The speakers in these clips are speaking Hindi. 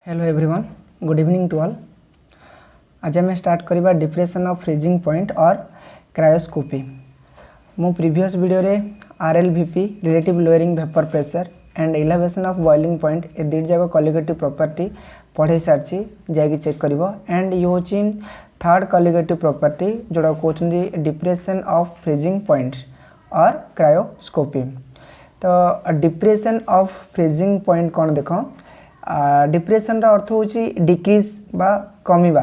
Hello everyone, good evening to all. आज आम स्टार्ट करवा डिप्रेशन ऑफ फ्रीजिंग पॉइंट और क्रायोस्कोपी। मो प्रीवियस वीडियो रे RLVP relative lowering vapour pressure and elevation of boiling point ए दुई जाक कॉलिगेटिव प्रॉपर्टी पढ़े सारी जाकि चेक कर। एंड ये हूँ थर्ड कॉलिगेटिव प्रॉपर्टी जोड़ा कहते डिप्रेशन ऑफ फ्रीजिंग पॉइंट और क्रायोस्कोपी। तो डिप्रेशन ऑफ फ्रीजिंग पॉइंट कौन देख, डिप्रेशन अर्थ हूँ डिक्रीज बा कमिबा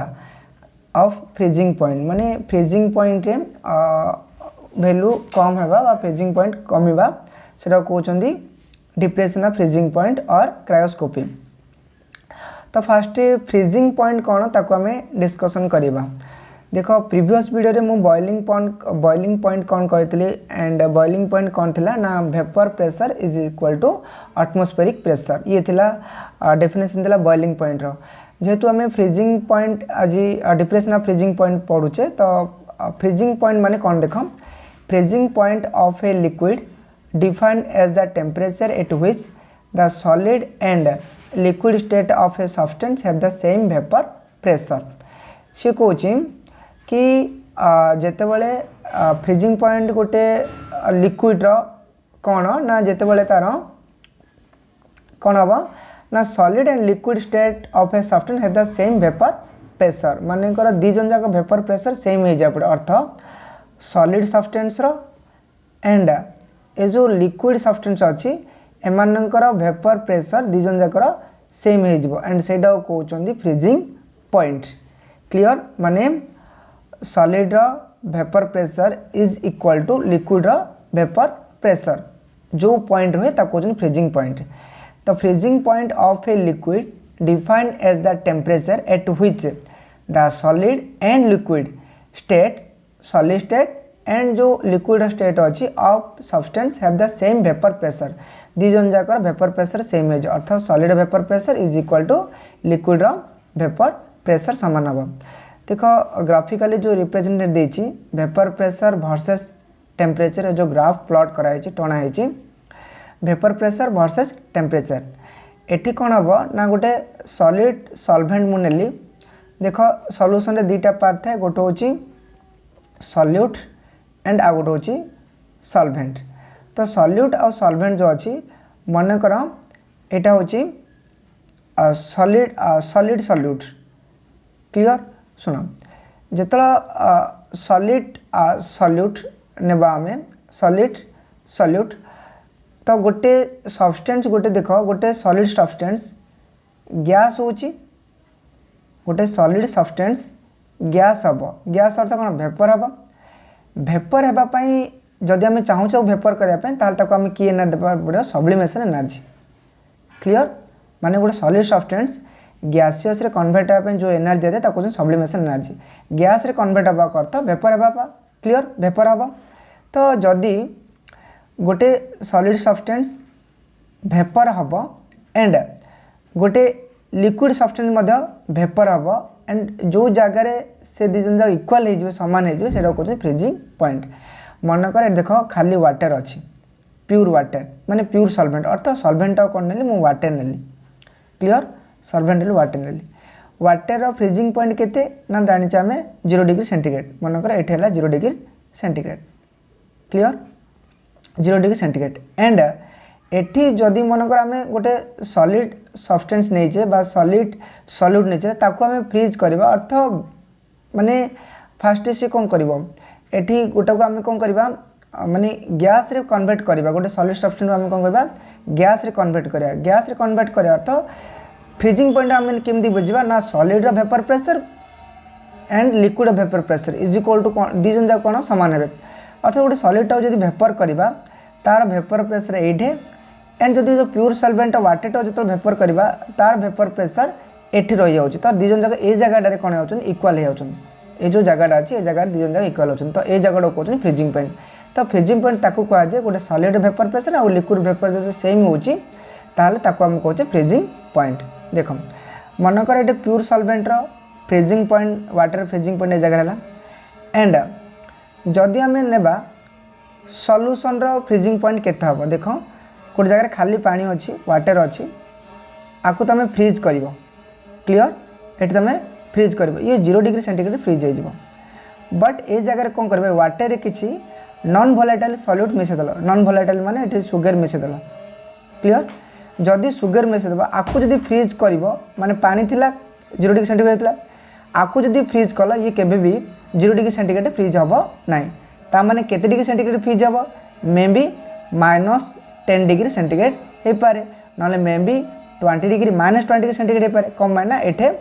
ऑफ फ्रीजिंग पॉइंट, माने फ्रीजिंग पॉइंट रे वैल्यू कम होगा बा फ्रीजिंग पॉइंट कमिबा से कहते डिप्रेशन ऑफ फ्रीजिंग पॉइंट और क्रायोस्कोपी। तो फास्ट फ्रीजिंग पॉइंट कौन ताको आमे डिस्कशन करिबा। देखो प्रीवियस वीडियो रे मु बॉइलिंग पॉइंट कौन कहती एंड बॉइलिंग पॉइंट कौन थिला ना vapour pressure is equal to atmospheric pressure, ये थिला डेफिनेशन थिला बॉइलिंग पॉइंट रो। जेहेतु आमे फ्रीजिंग पॉइंट आज डिप्रेशन ऑफ फ्रीजिंग पॉइंट पढ़ुचे, तो फ्रीजिंग पॉइंट माने कौन देख, freezing point of a liquid defined as the temperature at which the solid and liquid state of a substance have the same vapour pressure. से कहूँ कि जेते बड़े फ्रीजिंग पॉइंट गोटे लिक्विड कौन ना जेते बड़े तार कौन हम ना solid and liquid state of a substance have the same vapour pressure, मानकर दी जन जाक वेपर प्रेशर सेम हो जाए पड़े। अर्थ सॉलिड सब्सटेंस एंड ए जो लिक्विड सब्सटेंस अच्छी एमानकर वेपर प्रेशर दी जन जाकर सेम हो एंड से कहते फ्रीजिंग पॉइंट। क्लियर, माने solid vapour pressure is equal to liquid vapour pressure जो पॉइंट हुए कहते फ्रीजिंग पॉइंट। तो freezing point of a liquid defined as the temperature at which the solid and liquid state, solid state and जो लिक्विड स्टेट अच्छी of substance have the same vapour pressure, दी जन जाक वेपर प्रेशर सेम हो, अर्थात solid vapour pressure is equal to liquid vapour pressure सामान हम। देखो ग्राफिकली जो रिप्रेजेंटेड देछि वेपर प्रेशर वर्सेस टेम्परेचर जो ग्राफ प्लॉट कराई टणा है वेपर प्रेशर वर्सेस टेम्परेचर। एठी कौन हम ना गोटे सॉलिड सॉल्वेंट मु नेली। देखो सॉल्यूशन रे दुईटा पार्ट था, गोटे हूँ सॉल्यूट एंड आ गोटे हूँ सॉल्वेंट। तो सॉल्यूट और सॉल्वेंट जो अच्छी मनकर यहाँ हूँ सॉलिड सॉल्यूट। क्लियर, सुनो जिते सॉलिड सॉल्यूट नेबा आमे सॉलिड सॉल्यूट, तो गोटे सब्सटेंस गोटे देख गोटे सॉलिड सब्सटेंस गैस होची, गोटे सॉलिड सब्सटेंस गैस हम, गैस अर्थ कौन वेपर हम। वेपर होगापाई जदि आम चाहूँ वेपर करने आम कि एनर्जी देवा पड़ो सब्लिमेशन एनर्जी। क्लियर, माने गोटे सॉलिड सब्सटेंस गैसियस रे कन्वर्ट होगापी जो एनर्जी दिए कहते सब्लिमेशन एनर्जी। गैस रे कन्वर्ट होगा अर्थ वेपर होगा। क्लियर, वेपर हम। तो जदि गोटे सॉलिड सब्सटेंस वेपर हम एंड गोटे लिक्विड सब्सटेंस वेपर हम एंड जो जगार से दी जन इक्वाल हो सामान हो कहते फ्रीजिंग पॉइंट। मनकर देख खाली वाटर अच्छी, प्योर वाटर माने प्योर सॉल्वेंट, अर्थ सॉल्वेंट कौन नेली मु वाटर नेली। क्लियर, सॉल्वेंट नेली वाटर नेली। वाटर फ्रीजिंग पॉइंट केते ना जानिचे आमे 0 डिग्री सेंटीग्रेड, मनकर एठी हला 0 degree centigrade. Clear, 0 degree centigrade and एठी जदि मनकर आमे गोटे सॉलिड सब्सटेंस नहींचे बा सॉलिड सॉल्यूट नहींचे ताको आमे फ्रीज करबा, अर्थ माने फास्ट से कौन करबो एठी गोटे को आमे कौन करबा माने गैस रे कन्वर्ट करबा, गोटे सॉलिड सब्सटेंस आमे कौन करबा गैस रे कन्वर्ट करबा। गैस रे कन्वर्ट करबा अर्थ फ्रीजिंग पॉइंट आमे केमती बुझिबा ना solid vapour pressure and liquid vapour pressure is equal to the जन जाक कौन सामान हेबे। अर्थात गोटे सॉलिड टाउ जदि वेपर करबा तार वेपर प्रेशर 8 है एंड जदि जो प्योर सॉल्वेंट वाटर टाउ जो वेपर करबा तार वेपर प्रेशर 8 रही जाउची। तो दी जन जाक ए जगह कौन होउछन इक्वल हो जाउछन, ए जो जगह अच्छी ए जगह दी जन जाक इक्वल होउछन। तो ए जगह कहते फ्रीजिंग पॉइंट। तो फ्रीजिंग पॉइंट ताकू कह जाए गोटे सॉलिड वेपर प्रेशर और लिक्विड वेपर जो सेम होउची ताले ताकू हम कहते फ्रीजिंग पॉइंट। देख मनकर ये pure solvent freezing point water freezing point A जगह है एंड जदि आम नेबा सॉल्यूशन फ्रीजिंग पॉइंट केते हम। देख गोटे जगह खाली पानी अच्छी वाटर अच्छी आपको तुम फ्रीज कर क्लियर ये तुम फ्रीज कर ये 0 डिग्री सेंटीग्रेड फ्रीज हो बट ए जगह कौन करेंगे वाटर रे किसी नॉन वोलेटाइल सॉल्यूट मिसेदेल नॉन वोलेटाइल माने ये सुगर मिसेदेल क्लियर जदि सुगर मिसेदेव आपको जब फ्रीज कर माने पानी थिला 0 डिग्री सेंटीग्रेड था आपको जब फ्रीज कल ये केबे भी 0 डिग्री सेंटीग्रेड फ्रीज हम ना ता माने केते डिग्री सेंटीग्रेड फ्रीज हम मे बी -10 डिग्री सेंटीग्रेड हो पारे ना may be 20 degree -20 degree centigrade हो पारे कम माने एठे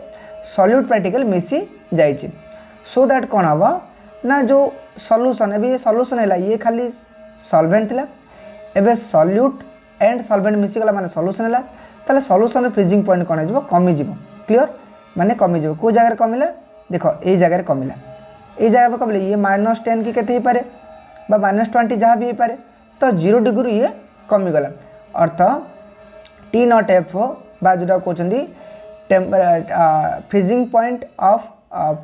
सॉल्यूट पार्टिकल मिसी जाइए सो दैट कौन हम ना जो सॉल्यूशन एबे ये सॉल्यूशन है ये खाली सॉल्वेंट थिला एबे सॉल्यूट एंड सॉल्वेंट मिसी गला माने सॉल्यूशन है ताले सॉल्यूशन फ्रीजिंग पॉइंट कौन हो कमी जीव क्लियर माने कमी जीव को जगह कमिला देख ये जगह कमिला ये जगह कमिले ये -10 की केते पारे बा -20 जहाँ भी हो पारे तो 0 डिग्री ये कमिगला अर्थ T0F बा जोटा कहते freezing point of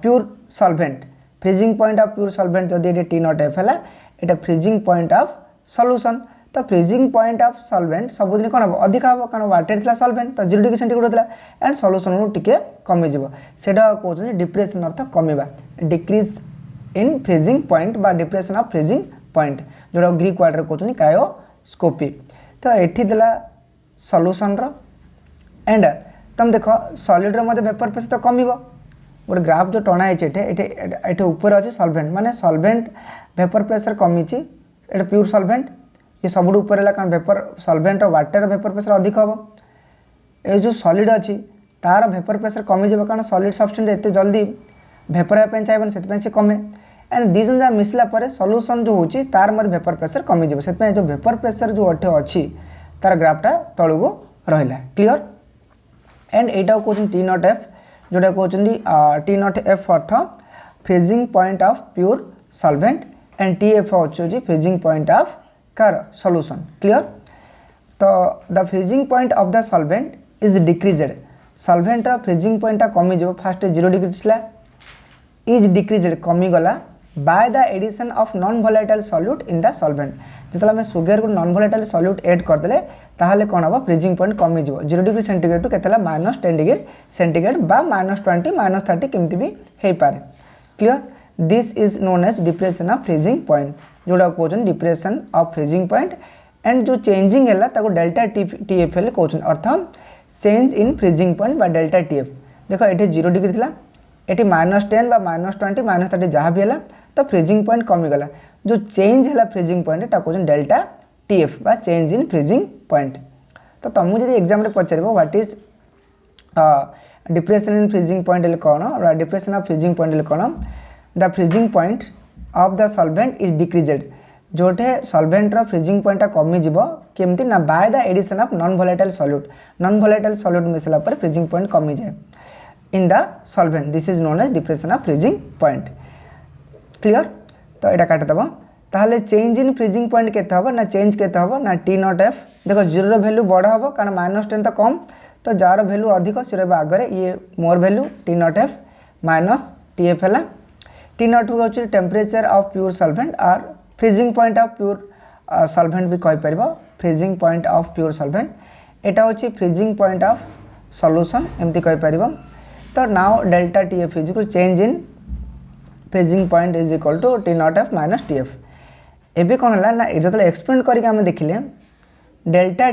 pure solvent freezing point of pure solvent जब ये T0F है ये फ्रीजिंग पॉइंट ऑफ सॉल्यूशन तो फ्रीजिंग पॉइंट ऑफ सॉल्वेंट सबुदिन कौन हम अधिक हम कारण वाटर था सॉल्वेंट तो 0 डिग्री सेंटीग्रेड होता एंड सॉल्यूशन टिके कमिज से कहते डिप्रेशन अर्थ कमिबा डिक्रीज इन फ्रीजिंग पॉइंट बा डिप्रेशन ऑफ फ्रीजिंग पॉइंट जोटा ग्रीक वर्ड कहते क्रायोस्कोपी तो ये देला सॉल्यूशन एंड तुम देख सॉलिड मध्य वेपर प्रेशर तो कम गोटे ग्राफ जो टणा है ऊपर अच्छे सॉल्वेंट माने सॉल्वेंट वेपर प्रेशर कमी ये प्योर सॉल्वेंट ये सब ऊपर है कारण वेपर सॉल्वेंट और वाटर वेपर प्रेशर अधिक हम ये जो सॉलिड अच्छी तार वेपर प्रेशर कमी जाए कारण सॉलिड सब्सटेंस एत जल्दी वेपर होगा चाहिए से कमे एंड दी जन जहाँ मिसला सॉल्यूशन जो होची तार मध्य वेपर प्रेशर कमी जाए से जो वेपर प्रेशर जो अच्छी तार ग्राफटा तलू रहा क्लियर एंड यहाँ कहते T0F जोटा कहते T0F अर्थ freezing point of pure solvent and TF अच्छे फ्रीजिंग पॉइंट ऑफ कार सॉल्यूशन क्लियर तो the freezing point of the solvent is decreased solvent freezing point कमी जो फास्ट 0 डिग्री था इज डिक्रीजेड कमीगला by the addition of non volatile solute in the solvent जो आम सुगर को नॉन वोलेटाइल सॉल्यूट ऐड करदे ताहले कौन हम फ्रीजिंग पॉइंट कमी 0 डिग्री सेंटीग्रेड टू के -10 डिग्री सेंटीग्रेड बा -20 -30 केमती भी हो पारे clear this is known as depression of freezing point जोड़ा कहते depression of freezing point and जो चेंजिंग है डेल्टा TF कहते अर्थ चेंज इन फ्रीजिंग पॉइंट बा डेल्टा TF देख ये 0 डिग्री था ये -10 बा -20 -30 जहाँ भी है तो फ्रीजिंग पॉइंट कमीगला जो चेंज है फ्रीजिंग पॉइंट कहते डेल्टा TF बा चेंज इन फ्रीजिंग पॉइंट तो तुमको जब एग्जाम पचार what is depression in freezing point कौन डिप्रेशन ऑफ फ्रीजिंग पॉइंट कौन the freezing point of the solvent is decreased जोटे सॉल्वेंट फ्रीजिंग पॉइंट कमी केमती ना by the addition of non volatile solute मिसला पर फ्रीजिंग पॉइंट कमी जाए in the solvent this is known as depression of freezing point clear तो यहाँ काटिदेव ताहले चेंज इन फ्रीजिंग पॉइंट केते हम ना चेंज केते हम ना T0F देख 0 वैल्यू बड़ हम कारण -10 तो कम तो जार वैल्यू अधिक सी आगे ये मोर वैल्यू T0F -TF है T0 हूँ टेम्परेचर ऑफ प्योर सॉल्वेंट और freezing point of pure solvent भी कहीपर freezing point of pure solvent यहाँ हूँ फ्रीजिंग पॉइंट ऑफ सॉल्यूशन एमती कहीपर तो now delta TF is equal change in freezing point is equal to T0F -TF एबे कौन है ना जो एक्सपेरिमेंट करके देखिले डेल्टा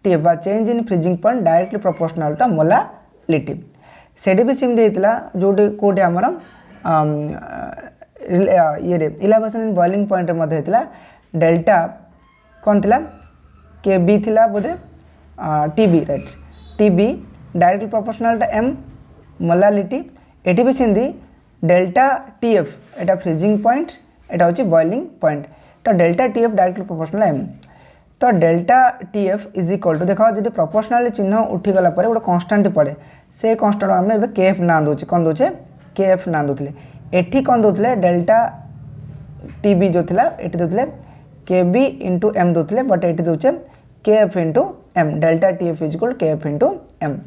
TF बा change in freezing point directly proportional to molality सेठी भी सेमती होता जो कौटे आमर ये इलाबेशन इन बॉइलिंग पॉइंट होता डेल्टा कौन थी KB थी बोधे TB right TB directly proportional to M molality एटी भी सेमती डेल्टा TF एटा फ्रीजिंग पॉइंट एटा हूँ बॉइलिंग पॉइंट तो delta TF directly proportional M तो delta TF is equal to देख जब प्रोपोर्शनल चिन्ह उठीगला गोटे कन्स्टाट पड़े से कन्स्टाट आम ए KF ना दूचे कौन दूचे KF ना दूसरे एठी कौन दूसरे डेल्टा TB जो थी ये दूसरे KB इंटू M दूसरे बट ये दूचे KF into M delta TF is equal KF into M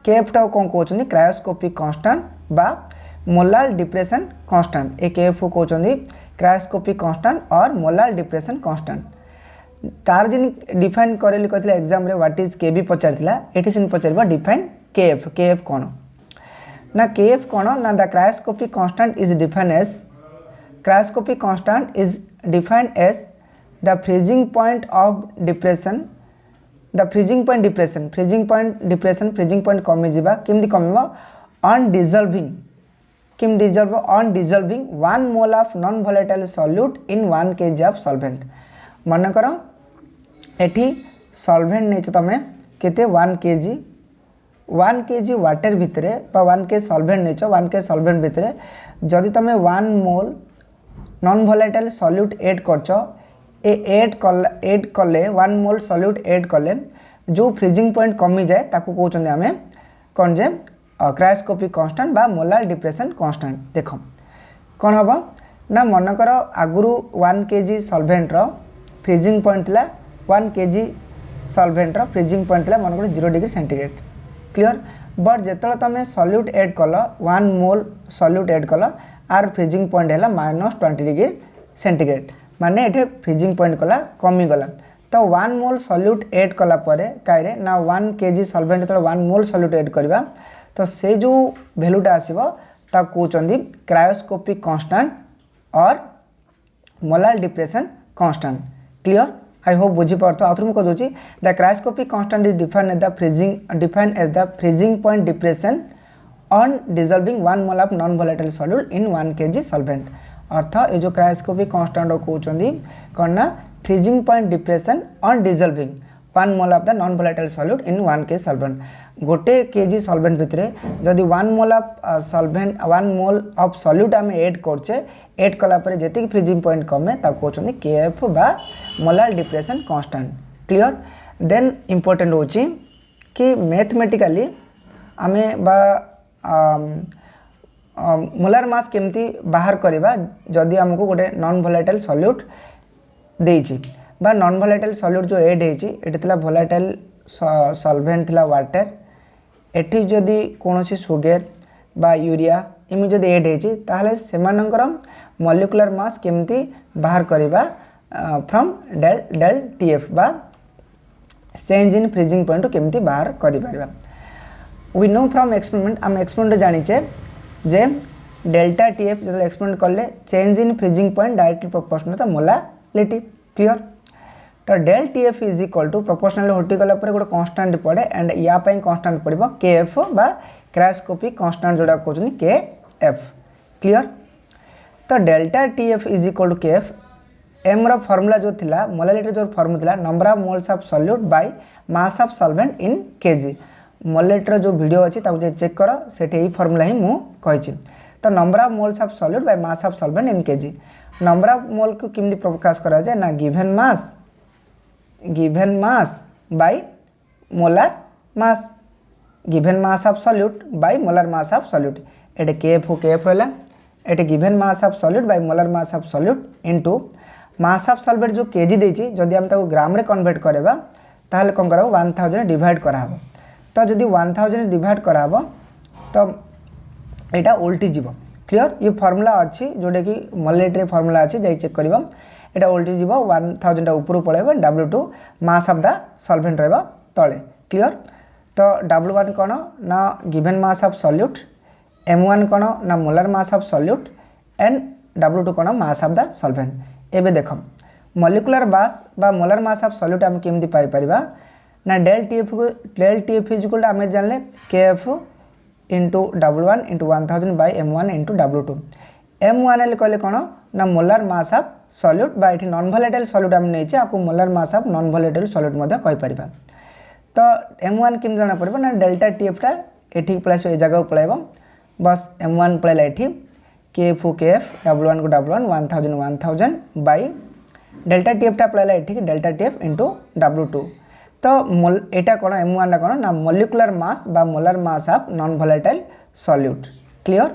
KF टा कौन कहते क्रायोस्कोपिक कांस्टेंट बा मोलार डिप्रेशन कांस्टेंट ए KF को कहते क्रायोस्कोपिक कांस्टेंट और मोलार डिप्रेशन कांस्टेंट तार जिन डिफाइन करेली कहते एग्जाम रे व्हाट इज KB पचार ये पचार डिफाइन KF कौन ना KF कौन ना the cryoscopic constant is defined as cryoscopic constant is defined as the freezing point of depression the freezing point कमी जावा केमती कमिबो on dissolving on dissolving 1 mole of non volatile solute in 1 kg of solvent मन कर एठी सॉल्वेंट नहीं तमें केते 1 kg वाटर भितर 1 kg सॉल्वेंट नहीं 1 kg सॉल्वेंट भितर जदि तुम 1 मोल नॉन वोलेटाइल सॉल्यूट ऐड करछ ऐड कले 1 मोल सॉल्यूट ऐड कले जो फ्रीजिंग पॉइंट कमी जाए ताको कहउछन आमे कोन जे क्रायोस्कोपिक कांस्टेंट बा मोलार डिप्रेशन कांस्टेंट देख कौन हम ना मनकर आगुरी 1 kg सॉल्वेंट रो फ्रीजिंग पॉइंट थिला 1 kg सॉल्वेंट रो फ्रीजिंग पॉइंट थिला मनकर 0 डिग्री सेंटीग्रेड क्लियर बट जेतले तुम सॉल्यूट ऐड कल 1 मोल सॉल्यूट ऐड कल आर फ्रीजिंग पॉइंट है -20 डिग्री सेंटीग्रेड माने एठे फ्रीजिंग पॉइंट कला कमी गला तो 1 मोल सॉल्यूट ऐड कला परे काइरे ना 1 kg सॉल्वेंट तो 1 मोल सॉल्यूट ऐड करबा तो से जो वैल्यूटा आसीबो ता कहउचंदी क्रायोस्कोपिक कांस्टेंट और molar depression constant clear I hope बुझी पारतो आथुर मु कहदोची the cryoscopic constant is defined as the freezing point depression on dissolving 1 mole of non volatile solute in 1 kg solvent अर्थ ये जो क्रायोस्कोपिक कांस्टेंट कहउचंदी कोन ना freezing point depression on dissolving 1 mole of the non volatile solute in 1 kg solvent गोटे kg सॉल्वेंट भितर जदि 1 mole of solvent 1 mole of solute आम ऐड करछे ऐड कला परे जेतिक फ्रीजिंग पॉइंट कमे ता कहउचंदी KF बा molar depression constant clear then important होची कि मैथमेटिकली आमे बा मोलार मास केमती बाहर करबा जदि हमको गोटे नॉन वोलेटाइल सॉल्यूट देइची बा नॉन वोलेटाइल सॉल्यूट जो ऐड हेची एटी थिला वोलेटाइल सॉल्वेंट थिला वाटर एटी जदि कोनोसी सुगर बा यूरिया इमि जदि ऐड हेची ताहले सेमानंकर मॉलिक्यूलर मास केमती बाहर करबा फ्रॉम डेल TF बा चेंज इन फ्रीजिंग पॉइंट केमती बाहर करि परबा वी नो फ्रॉम एक्सपेरिमेंट आम एक्सपेरिमेंट जानिचे जे डेल्टा TF जो एक्सपेरिमेंट कले change in freezing point directly proportional to molarity clear तो del TF is equal to proportional हटी गला पर गोटे कांस्टेंट पड़े एंड या पई कांस्टेंट पड़िबो KF बा क्रायोस्कोपिक कांस्टेंट जोडा कहउछनी KF क्लियर तो delta TF is equal to KF m row formula जो थिला मोलारिटी जो फार्मूला थिला number of moles of solute by mass of solvent in kg molarity जो वीडियो अछि ताको जे चेक करो सेठी एही फार्मूला ही मु कहिछि तो number of moles of solute by mass of solvent in kg number of mole को केमती प्रकाश करा जाए ना given mass by molar mass given mass of solute by molar mass of solute एटे KF रहला एटे given mass of solute by molar mass of solute into mass of solvent जो kg देछि जदि हम ताको ग्राम रे कन्वर्ट करबा ताहले कोन करबो 1000 डिवाइड कराबो तो जदि 1000 डिवाइड कराबो तो एटा उल्टी जीवो क्लियर ये फार्मूला अच्छी जोटा कि मोलारिटी फार्मूला अच्छी जाई चेक करिवो एटा उल्टी जीवो 1000 ऊपर पळेबो W2 mass of the solvent रहबो तळे क्लियर तो W1 कोन ना given mass of solute M1 कोन ना molar mass of solute and W2 cone mass of the solvent एबे देखम मॉलिक्यूलर मास बा मोलार मास ऑफ सॉल्यूट हम केमती पाई परिबा ना del TF is equal to हम जानले KF into W1 into 1000 by M1 into W2 M1 एल कहले कोन ना मोलार मास ऑफ सॉल्यूट बा एठी नॉन वोलेटाइल सॉल्यूट हम नेछि आकु molar mass of non volatile solute मध्ये कहि परिबा तो M1 किम जाना पड़बो ना डेल्टा TF टा एठी प्लस ए जगह पळाइबो बस M1 पळैला एठी KF W1 को W1 1000 बाय डेल्टा TF टा पळैला एठी डेल्टा TF इंटू W2 तो एटा कोन M1 ना कोन ना मॉलिक्यूलर मास बा molar mass of non volatile solute clear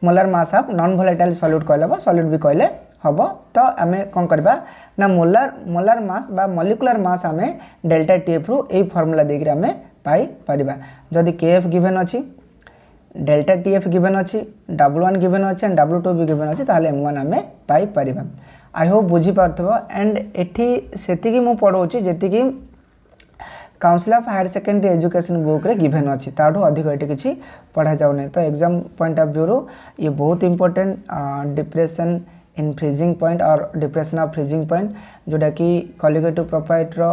molar mass of non volatile solute कहलबो सॉल्यूट भी कहले हबो तो आमे कोन करबा ना मोलार मास बा मॉलिक्यूलर मास आमे डेल्टा TF रु ए फार्मूला देख रे आमे पाई परिबा जदी KF गिवन अछि डेल्टा TF गिवन अछि W1 गिवन अछि एंड W2 भी गिवन अछि ताले M1 आमे पाई परिबा आई होप बुझी पारथबो एंड एठी सेति की मु पढौछि जेति की council of higher secondary education book रे गिवन अच्छी ताठू अधिक ये किसी पढ़ा जाऊनी। तो एग्जाम पॉइंट ऑफ व्यू ये बहुत important depression in freezing point और डिप्रेशन ऑफ फ्रीजिंग पॉइंट जोटा कि कॉलिगेटिव प्रॉपर्टी रो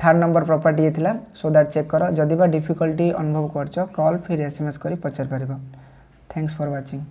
3rd नंबर प्रॉपर्टी ये सो दैट चेक करो। जदि बा डिफिकल्टी अनुभव कर कॉल फिर SMS करी पचार पारिबो। Thanks for watching.